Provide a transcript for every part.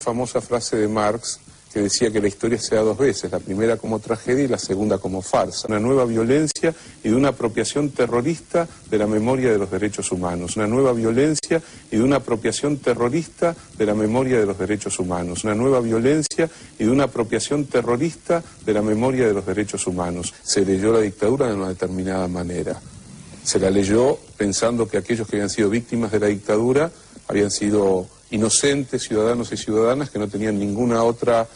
Famosa frase de Marx que decía que la historia se da dos veces, la primera como tragedia y la segunda como farsa. Una nueva violencia y de una apropiación terrorista de la memoria de los derechos humanos. Una nueva violencia y de una apropiación terrorista de la memoria de los derechos humanos. Una nueva violencia y de una apropiación terrorista de la memoria de los derechos humanos. Se leyó la dictadura de una determinada manera. Se la leyó pensando que aquellos que habían sido víctimas de la dictadura habían sido inocentes ciudadanos y ciudadanas que no tenían ninguna otra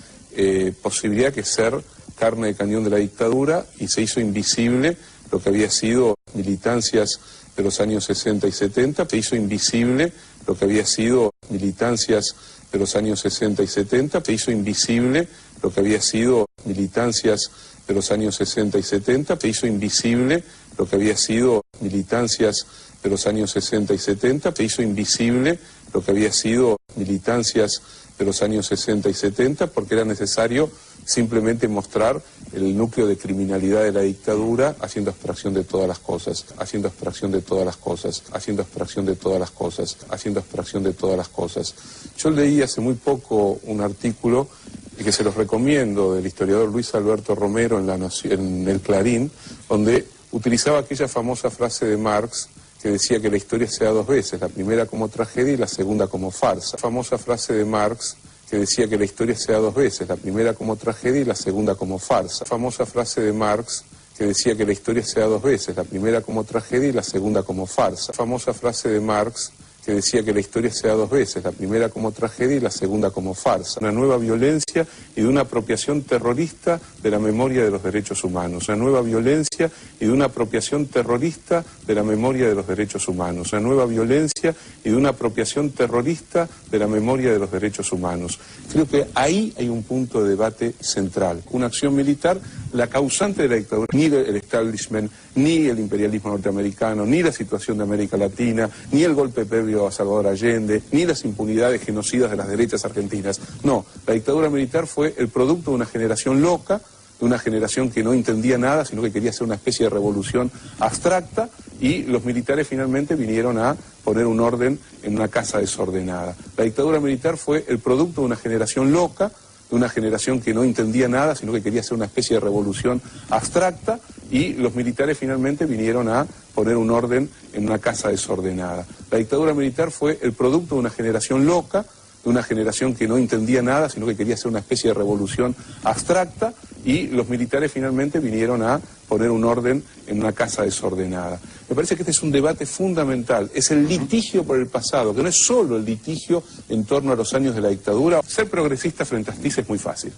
posibilidad que ser carne de cañón de la dictadura, y se hizo invisible lo que había sido militancias de los años 60 y 70, se hizo invisible lo que había sido militancias de los años 60 y 70, se hizo invisible lo que había sido militancias de los años 60 y 70, se hizo invisible lo que había sido militancias de los años 60 y 70, se hizo invisible lo que había sido militancias de los años 60 y 70, porque era necesario simplemente mostrar el núcleo de criminalidad de la dictadura, haciendo abstracción de todas las cosas, haciendo abstracción de todas las cosas, haciendo abstracción de todas las cosas, haciendo abstracción de todas las cosas. Yo leí hace muy poco un artículo que se los recomiendo, del historiador Luis Alberto Romero en el Clarín, donde utilizaba aquella famosa frase de Marx que decía que la historia se da dos veces, la primera como tragedia y la segunda como farsa. Famosa frase de Marx que decía que la historia se da dos veces, la primera como tragedia y la segunda como farsa. Famosa frase de Marx que decía que la historia se da dos veces, la primera como tragedia y la segunda como farsa. Famosa frase de Marx que decía que la historia se da dos veces, la primera como tragedia y la segunda como farsa. Una nueva violencia y de una apropiación terrorista de la memoria de los derechos humanos. Una nueva violencia y de una apropiación terrorista de la memoria de los derechos humanos. Una nueva violencia y de una apropiación terrorista de la memoria de los derechos humanos. Creo que ahí hay un punto de debate central. Una acción militar, la causante de la dictadura, ni el establishment, ni el imperialismo norteamericano, ni la situación de América Latina, ni el golpe previo a Salvador Allende, ni las impunidades genocidas de las derechas argentinas. No, la dictadura militar fue el producto de una generación loca, de una generación que no entendía nada, sino que quería hacer una especie de revolución abstracta, y los militares finalmente vinieron a poner un orden en una casa desordenada. La dictadura militar fue el producto de una generación loca, de una generación que no entendía nada, sino que quería hacer una especie de revolución abstracta, y los militares finalmente vinieron a poner un orden en una casa desordenada. La dictadura militar fue el producto de una generación loca, de una generación que no entendía nada, sino que quería hacer una especie de revolución abstracta, y los militares finalmente vinieron a poner un orden en una casa desordenada. Me parece que este es un debate fundamental, es el litigio por el pasado, que no es solo el litigio en torno a los años de la dictadura. Ser progresista frente a Astiz es muy fácil,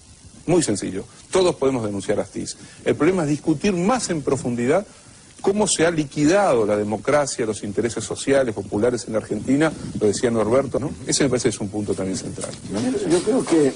muy sencillo, todos podemos denunciar a Astiz. El problema es discutir más en profundidad cómo se ha liquidado la democracia, los intereses sociales, populares en la Argentina, lo decía Norberto, ¿no? Ese me parece que es un punto también central. Yo creo que